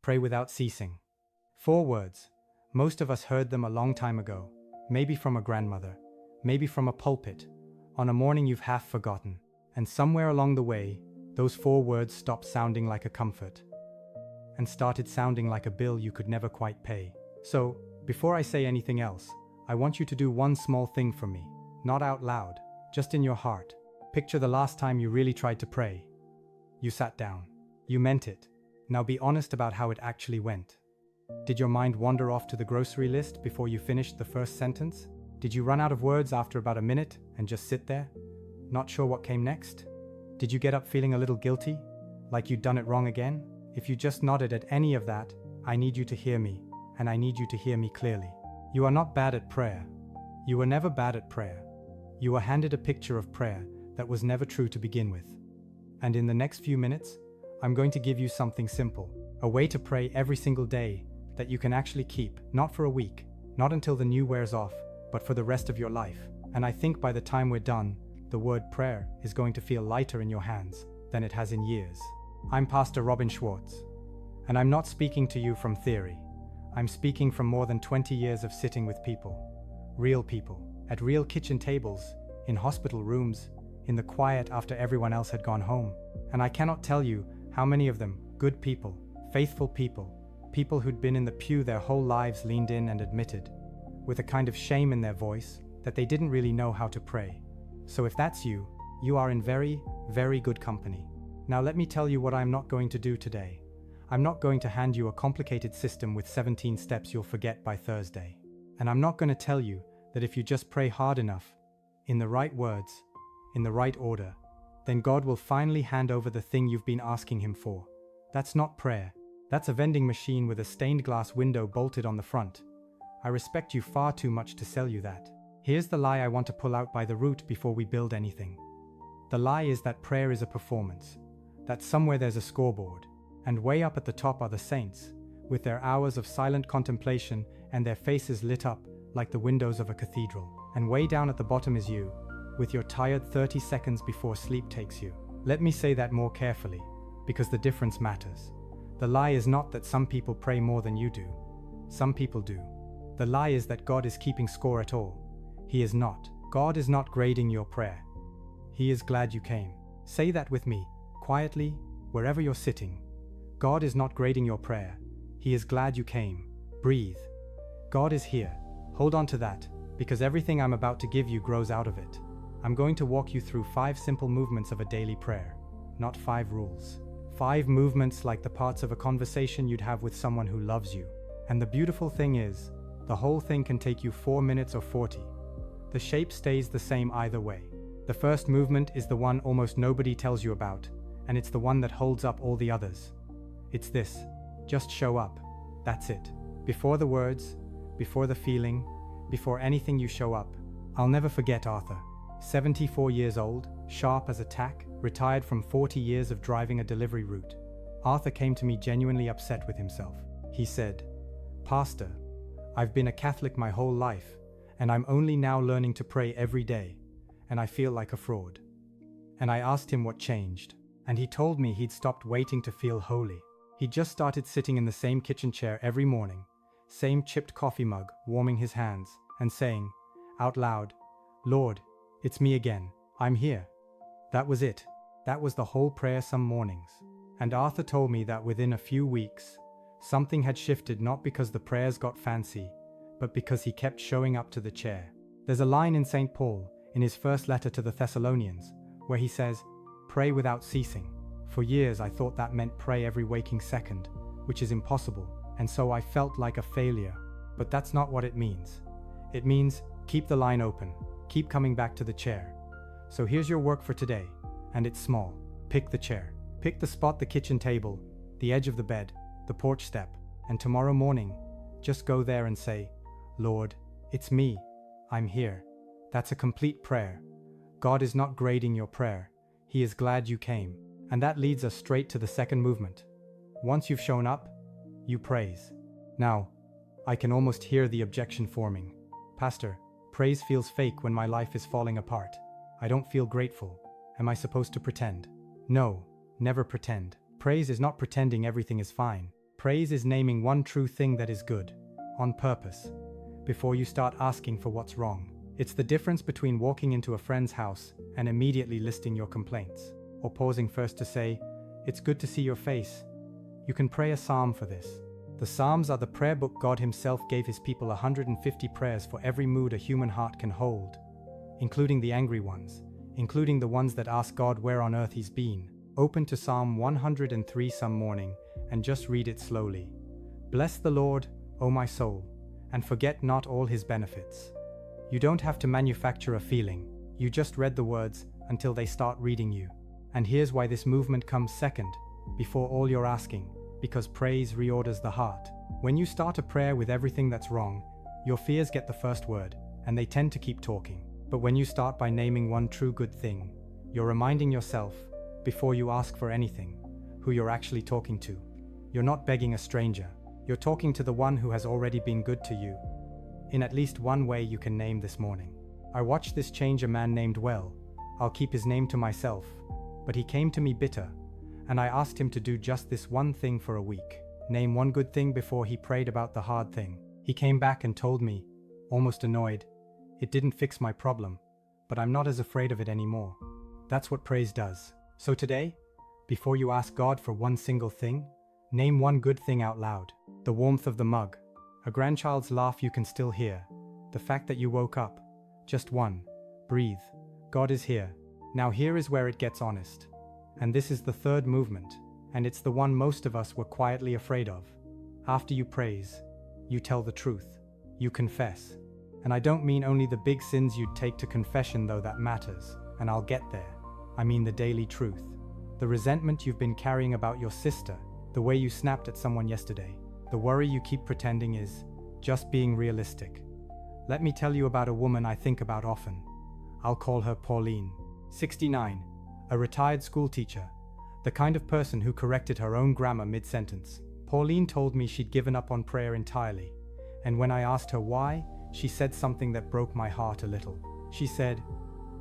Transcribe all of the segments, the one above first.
Pray without ceasing. 4 words. Most of us heard them a long time ago, maybe from a grandmother, maybe from a pulpit, on a morning you've half forgotten, and somewhere along the way, those 4 words stopped sounding like a comfort and started sounding like a bill you could never quite pay. So, before I say anything else, I want you to do one small thing for me, not out loud, just in your heart. Picture the last time you really tried to pray. You sat down. You meant it. Now be honest about how it actually went. Did your mind wander off to the grocery list before you finished the first sentence? Did you run out of words after about a minute and just sit there, not sure what came next? Did you get up feeling a little guilty, like you'd done it wrong again? If you just nodded at any of that, I need you to hear me, and I need you to hear me clearly. You are not bad at prayer. You were never bad at prayer. You were handed a picture of prayer that was never true to begin with. And in the next few minutes, I'm going to give you something simple, a way to pray every single day that you can actually keep, not for a week, not until the new wears off, but for the rest of your life. And I think by the time we're done, the word prayer is going to feel lighter in your hands than it has in years. I'm Pastor Robin Schwartz, and I'm not speaking to you from theory. I'm speaking from more than 20 years of sitting with people, at real kitchen tables, in hospital rooms, in the quiet after everyone else had gone home. And I cannot tell you how many of them, good people, faithful people, people who'd been in the pew their whole lives leaned in and admitted, with a kind of shame in their voice, that they didn't really know how to pray. So if that's you, you are in very, very good company. Now let me tell you what I'm not going to do today. I'm not going to hand you a complicated system with 17 steps you'll forget by Thursday. And I'm not going to tell you that if you just pray hard enough, in the right words, in the right order, then God will finally hand over the thing you've been asking Him for. That's not prayer. That's a vending machine with a stained glass window bolted on the front. I respect you far too much to sell you that. Here's the lie I want to pull out by the root before we build anything. The lie is that prayer is a performance, that somewhere there's a scoreboard, and way up at the top are the saints, with their hours of silent contemplation and their faces lit up like the windows of a cathedral. And way down at the bottom is you, with your tired 30 seconds before sleep takes you. Let me say that more carefully, because the difference matters. The lie is not that some people pray more than you do. Some people do. The lie is that God is keeping score at all. He is not. God is not grading your prayer. He is glad you came. Say that with me, quietly, wherever you're sitting. God is not grading your prayer. He is glad you came. Breathe. God is here. Hold on to that, because everything I'm about to give you grows out of it. I'm going to walk you through 5 simple movements of a daily prayer, not 5 rules. 5 movements like the parts of a conversation you'd have with someone who loves you. And the beautiful thing is, the whole thing can take you 4 minutes or 40. The shape stays the same either way. The first movement is the one almost nobody tells you about, and it's the one that holds up all the others. It's this: just show up. That's it. Before the words, before the feeling, before anything, you show up. I'll never forget Arthur, 74 years old, sharp as a tack, retired from 40 years of driving a delivery route. Arthur came to me genuinely upset with himself. He said, "Pastor, I've been a Catholic my whole life, and I'm only now learning to pray every day, and I feel like a fraud." And I asked him what changed, and he told me he'd stopped waiting to feel holy. He just started sitting in the same kitchen chair every morning, same chipped coffee mug, warming his hands, and saying, out loud, "Lord, it's me again. I'm here." That was it. That was the whole prayer some mornings. And Arthur told me that within a few weeks, something had shifted, not because the prayers got fancy, but because he kept showing up to the chair. There's a line in St. Paul, in his first letter to the Thessalonians, where he says, "Pray without ceasing." For years I thought that meant pray every waking second, which is impossible, and so I felt like a failure. But that's not what it means. It means keep the line open, keep coming back to the chair. So here's your work for today, and it's small. Pick the chair. Pick the spot, the kitchen table, the edge of the bed, the porch step, and tomorrow morning, just go there and say, "Lord, it's me. I'm here." That's a complete prayer. God is not grading your prayer. He is glad you came. And that leads us straight to the second movement. Once you've shown up, you praise. Now, I can almost hear the objection forming. "Pastor, praise feels fake when my life is falling apart. I don't feel grateful. Am I supposed to pretend?" No, never pretend. Praise is not pretending everything is fine. Praise is naming one true thing that is good, on purpose, before you start asking for what's wrong. It's the difference between walking into a friend's house and immediately listing your complaints, or pausing first to say, "It's good to see your face." You can pray a psalm for this. The Psalms are the prayer book. God Himself gave His people 150 prayers for every mood a human heart can hold, including the angry ones, including the ones that ask God where on earth He's been. Open to Psalm 103 some morning and just read it slowly. Bless the Lord, O my soul, and forget not all His benefits. You don't have to manufacture a feeling. You just read the words until they start reading you. And here's why this movement comes second, before all you're asking, because praise reorders the heart. When you start a prayer with everything that's wrong, your fears get the first word, and they tend to keep talking. But when you start by naming one true good thing, you're reminding yourself, before you ask for anything, who you're actually talking to. You're not begging a stranger. You're talking to the one who has already been good to you. In at least one way you can name this morning. I watched this change a man named Well. I'll keep his name to myself. But he came to me bitter, and I asked him to do just this one thing for a week. Name one good thing before he prayed about the hard thing. He came back and told me, almost annoyed, "It didn't fix my problem, but I'm not as afraid of it anymore." That's what praise does. So today, before you ask God for one single thing, name one good thing out loud. The warmth of the mug, a grandchild's laugh you can still hear, the fact that you woke up. Just one. Breathe. God is here. Now here is where it gets honest. And this is the third movement, and it's the one most of us were quietly afraid of. After you praise, you tell the truth. You confess. And I don't mean only the big sins you'd take to confession, though that matters, and I'll get there. I mean the daily truth. The resentment you've been carrying about your sister, the way you snapped at someone yesterday, the worry you keep pretending is just being realistic. Let me tell you about a woman I think about often. I'll call her Pauline, 69, a retired school teacher, the kind of person who corrected her own grammar mid-sentence. Pauline told me she'd given up on prayer entirely, and when I asked her why, she said something that broke my heart a little. She said,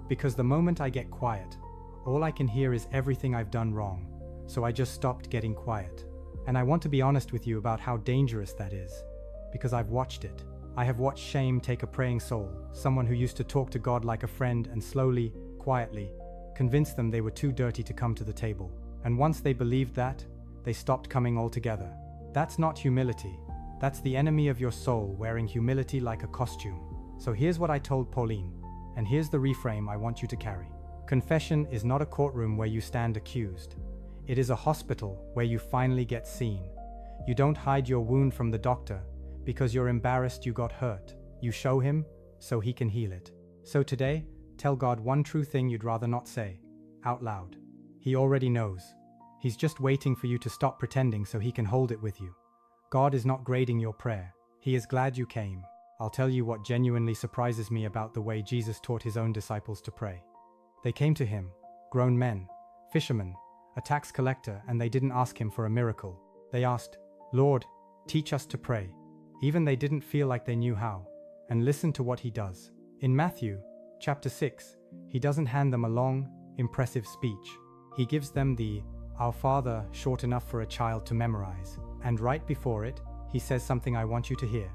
"Because the moment I get quiet, all I can hear is everything I've done wrong, so I just stopped getting quiet." And I want to be honest with you about how dangerous that is, because I've watched it. I have watched shame take a praying soul, someone who used to talk to God like a friend, and slowly, quietly, convince them they were too dirty to come to the table. And once they believed that, they stopped coming altogether. That's not humility. That's the enemy of your soul wearing humility like a costume. So here's what I told Pauline, and here's the reframe I want you to carry. Confession is not a courtroom where you stand accused. It is a hospital where you finally get seen. You don't hide your wound from the doctor because you're embarrassed you got hurt. You show him so he can heal it. So today, tell God one true thing you'd rather not say, out loud. He already knows. He's just waiting for you to stop pretending so he can hold it with you. God is not grading your prayer. He is glad you came. I'll tell you what genuinely surprises me about the way Jesus taught his own disciples to pray. They came to him, grown men, fishermen, a tax collector, and they didn't ask him for a miracle. They asked, "Lord, teach us to pray." Even they didn't feel like they knew how. And listen to what he does. In Matthew, chapter 6, he doesn't hand them a long, impressive speech. He gives them the "Our Father" short enough for a child to memorize. And right before it, he says something I want you to hear.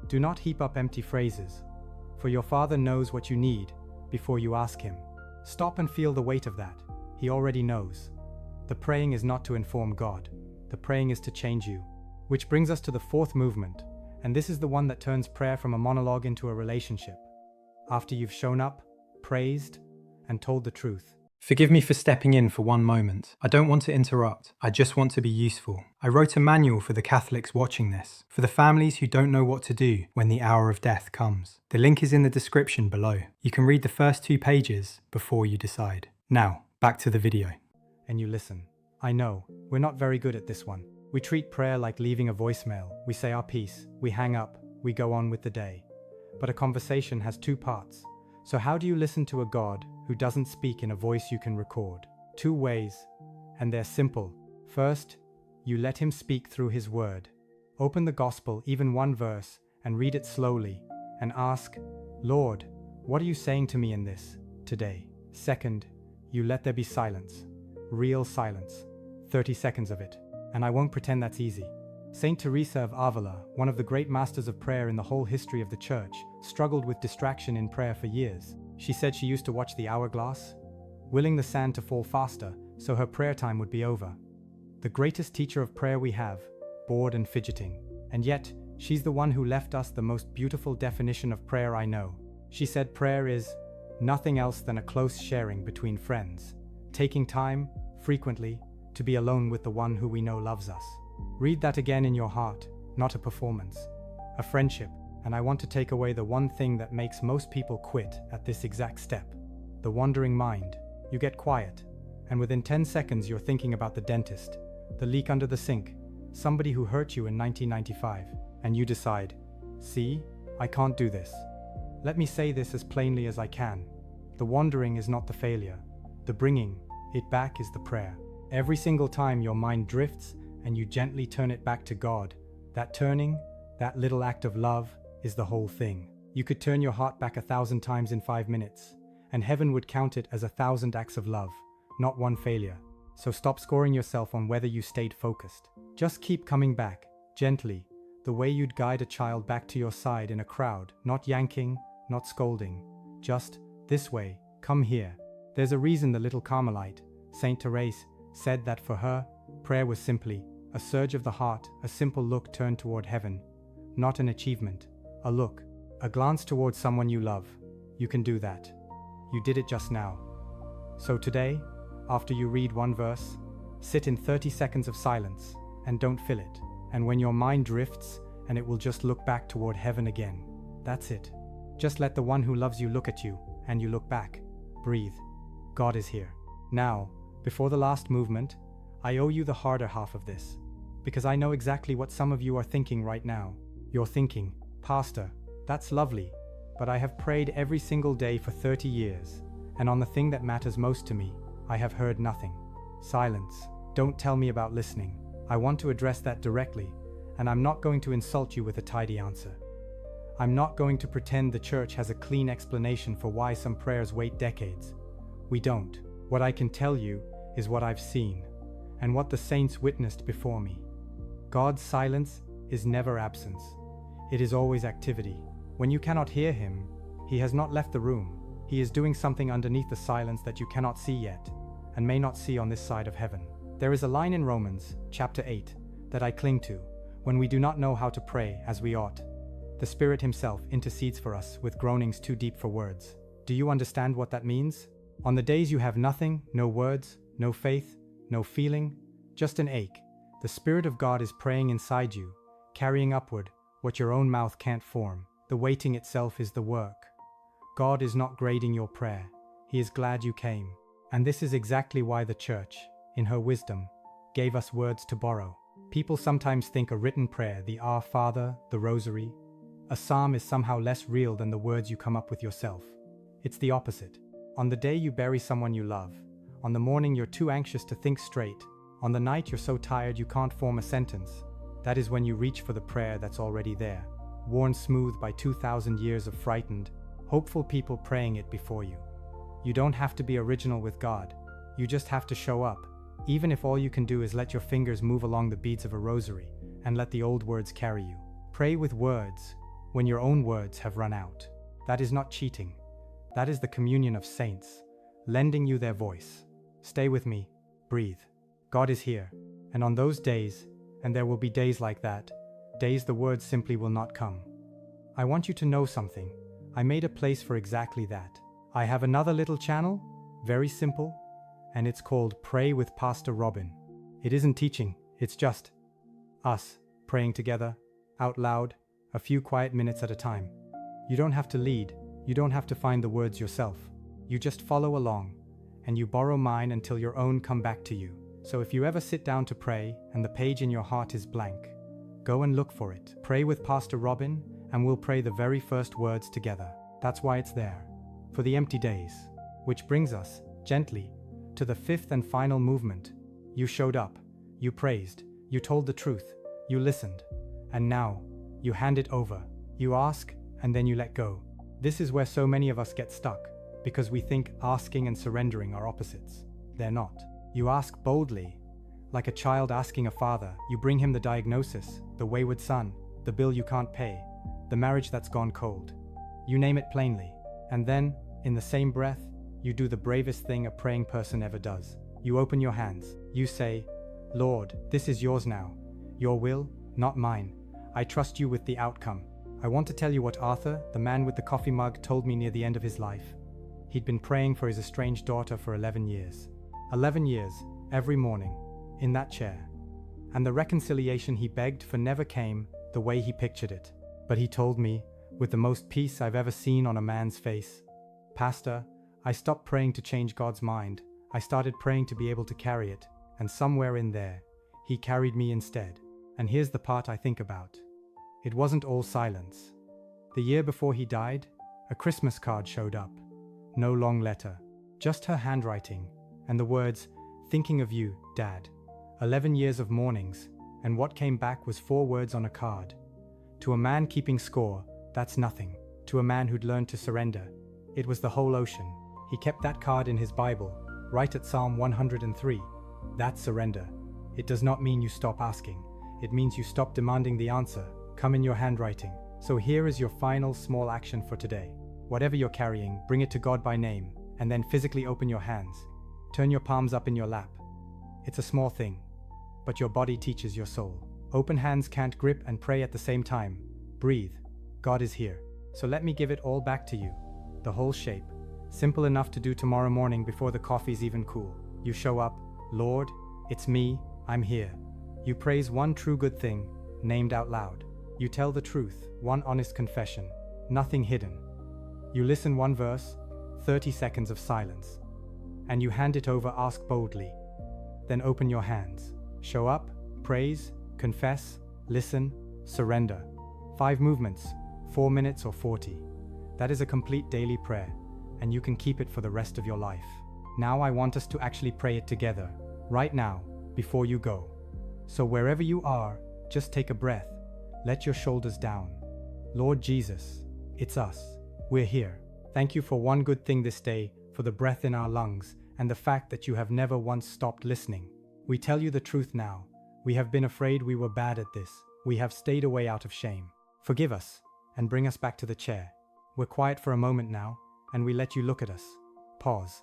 Do not heap up empty phrases, for your Father knows what you need before you ask him. Stop and feel the weight of that. He already knows. The praying is not to inform God. The praying is to change you. Which brings us to the fourth movement, and this is the one that turns prayer from a monologue into a relationship. After you've shown up, praised, and told the truth. Forgive me for stepping in for one moment. I don't want to interrupt. I just want to be useful. I wrote a manual for the Catholics watching this, for the families who don't know what to do when the hour of death comes. The link is in the description below. You can read the first 2 pages before you decide. Now, back to the video. And you listen. I know, we're not very good at this one. We treat prayer like leaving a voicemail. We say our piece, we hang up, we go on with the day. But a conversation has 2 parts. So how do you listen to a God who doesn't speak in a voice you can record? 2 ways, and they're simple. First, you let him speak through his word. Open the gospel, even one verse, and read it slowly, and ask, "Lord, what are you saying to me in this today?" Second, you let there be silence. Real silence. 30 seconds of it. And I won't pretend that's easy. Saint Teresa of Avila, one of the great masters of prayer in the whole history of the Church, struggled with distraction in prayer for years. She said she used to watch the hourglass, willing the sand to fall faster so her prayer time would be over. The greatest teacher of prayer we have, bored and fidgeting. And yet, she's the one who left us the most beautiful definition of prayer I know. She said prayer is nothing else than a close sharing between friends, taking time, frequently, to be alone with the one who we know loves us. Read that again in your heart, not a performance. A friendship, and I want to take away the one thing that makes most people quit at this exact step. The wandering mind. You get quiet, and within 10 seconds you're thinking about the dentist, the leak under the sink, somebody who hurt you in 1995, and you decide, see, I can't do this. Let me say this as plainly as I can. The wandering is not the failure. The bringing it back is the prayer. Every single time your mind drifts and you gently turn it back to God, that turning, that little act of love, is the whole thing. You could turn your heart back 1,000 times in 5 minutes, and heaven would count it as 1,000 acts of love, not one failure. So stop scoring yourself on whether you stayed focused. Just keep coming back, gently, the way you'd guide a child back to your side in a crowd, not yanking, not scolding. Just, this way, come here. There's a reason the little Carmelite, Saint Teresa, said that for her, prayer was simply a surge of the heart, a simple look turned toward heaven. Not an achievement, a look, a glance towards someone you love. You can do that. You did it just now. So today, after you read one verse, sit in 30 seconds of silence and don't fill it. And when your mind drifts, and it will just look back toward heaven again. That's it. Just let the one who loves you look at you, and you look back. Breathe. God is here. Now, before the last movement, I owe you the harder half of this, because I know exactly what some of you are thinking right now. You're thinking, Pastor, that's lovely, but I have prayed every single day for 30 years, and on the thing that matters most to me, I have heard nothing. Silence. Don't tell me about listening. I want to address that directly, and I'm not going to insult you with a tidy answer. I'm not going to pretend the church has a clean explanation for why some prayers wait decades. We don't. What I can tell you is what I've seen, and what the saints witnessed before me. God's silence is never absence. It is always activity. When you cannot hear him, he has not left the room. He is doing something underneath the silence that you cannot see yet, and may not see on this side of heaven. There is a line in Romans, chapter 8, that I cling to, when we do not know how to pray as we ought. The Spirit himself intercedes for us with groanings too deep for words. Do you understand what that means? On the days you have nothing, no words, no faith, no feeling, just an ache, the Spirit of God is praying inside you, carrying upward what your own mouth can't form. The waiting itself is the work. God is not grading your prayer. He is glad you came. And this is exactly why the Church, in her wisdom, gave us words to borrow. People sometimes think a written prayer, the Our Father, the Rosary, a psalm is somehow less real than the words you come up with yourself. It's the opposite. On the day you bury someone you love, on the morning you're too anxious to think straight, on the night you're so tired you can't form a sentence, that is when you reach for the prayer that's already there, worn smooth by 2,000 years of frightened, hopeful people praying it before you. You don't have to be original with God. You just have to show up, even if all you can do is let your fingers move along the beads of a rosary and let the old words carry you. Pray with words when your own words have run out. That is not cheating. That is the communion of saints, lending you their voice. Stay with me. Breathe. God is here. And on those days, and there will be days like that, days the words simply will not come. I want you to know something. I made a place for exactly that. I have another little channel, very simple, and it's called Pray with Pastor Robin. It isn't teaching, it's just us praying together, out loud, a few quiet minutes at a time. You don't have to lead, you don't have to find the words yourself. You just follow along, and you borrow mine until your own come back to you. So if you ever sit down to pray and the page in your heart is blank, go and look for it. Pray with Pastor Robin, and we'll pray the very first words together. That's why it's there. For the empty days. Which brings us, gently, to the fifth and final movement. You showed up, you praised, you told the truth, you listened, and now, you hand it over. You ask, and then you let go. This is where so many of us get stuck, because we think asking and surrendering are opposites. They're not. You ask boldly, Like a child asking a father, you bring him the diagnosis, the wayward son, the bill you can't pay, the marriage that's gone cold. You name it plainly. And then, in the same breath, you do the bravest thing a praying person ever does. You open your hands. You say, Lord, this is yours now. Your will, not mine. I trust you with the outcome. I want to tell you what Arthur, the man with the coffee mug, told me near the end of his life. He'd been praying for his estranged daughter for 11 years. 11 years, every morning, in that chair. And the reconciliation he begged for never came the way he pictured it. But he told me, with the most peace I've ever seen on a man's face, Pastor, I stopped praying to change God's mind. I started praying to be able to carry it. And somewhere in there, he carried me instead. And here's the part I think about. It wasn't all silence. The year before he died, a Christmas card showed up. No long letter, just her handwriting, and the words, thinking of you, Dad. 11 years of mornings, and what came back was 4 words on a card. To a man keeping score, that's nothing. To a man who'd learned to surrender, it was the whole ocean. He kept that card in his Bible, right at Psalm 103. That's surrender. It does not mean you stop asking. It means you stop demanding the answer. Come in your handwriting. So here is your final small action for today. Whatever you're carrying, bring it to God by name, and then physically open your hands. Turn your palms up in your lap. It's a small thing, but your body teaches your soul. Open hands can't grip and pray at the same time. Breathe. God is here. So let me give it all back to you. The whole shape. Simple enough to do tomorrow morning before the coffee's even cool. You show up, Lord, it's me, I'm here. You praise one true good thing, named out loud. You tell the truth, one honest confession, nothing hidden. You listen one verse, 30 seconds of silence. And you hand it over, ask boldly. Then open your hands. Show up, praise, confess, listen, surrender. 5 movements, 4 minutes or 40. That is a complete daily prayer, and you can keep it for the rest of your life. Now I want us to actually pray it together, right now, before you go. So wherever you are, just take a breath. Let your shoulders down. Lord Jesus, it's us. We're here. Thank you for one good thing this day, for the breath in our lungs, and the fact that you have never once stopped listening. We tell you the truth now. We have been afraid we were bad at this. We have stayed away out of shame. Forgive us, and bring us back to the chair. We're quiet for a moment now, and we let you look at us. Pause.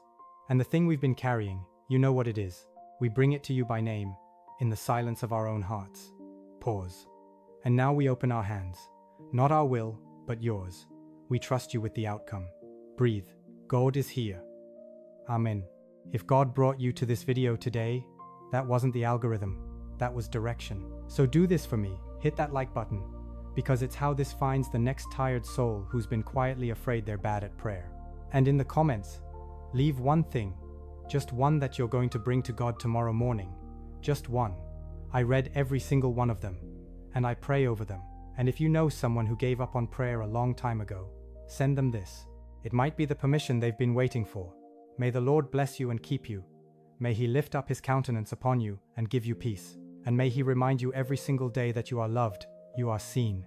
And the thing we've been carrying, you know what it is. We bring it to you by name, in the silence of our own hearts. Pause. And now we open our hands. Not our will, but yours. We trust you with the outcome. Breathe. God is here. Amen. If God brought you to this video today, that wasn't the algorithm. That was direction. So do this for me. Hit that like button, because it's how this finds the next tired soul who's been quietly afraid they're bad at prayer. And in the comments, leave one thing, just one that you're going to bring to God tomorrow morning. Just one. I read every single one of them, and I pray over them. And if you know someone who gave up on prayer a long time ago, send them this. It might be the permission they've been waiting for. May the Lord bless you and keep you. May He lift up His countenance upon you and give you peace. And may He remind you every single day that you are loved, you are seen,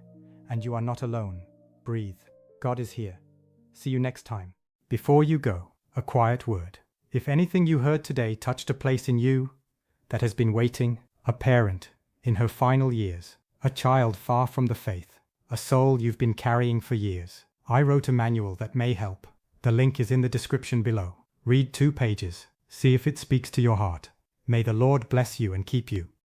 and you are not alone. Breathe. God is here. See you next time. Before you go, a quiet word. If anything you heard today touched a place in you that has been waiting, a parent in her final years, a child far from the faith, a soul you've been carrying for years, I wrote a manual that may help. The link is in the description below. Read 2 pages. See if it speaks to your heart. May the Lord bless you and keep you.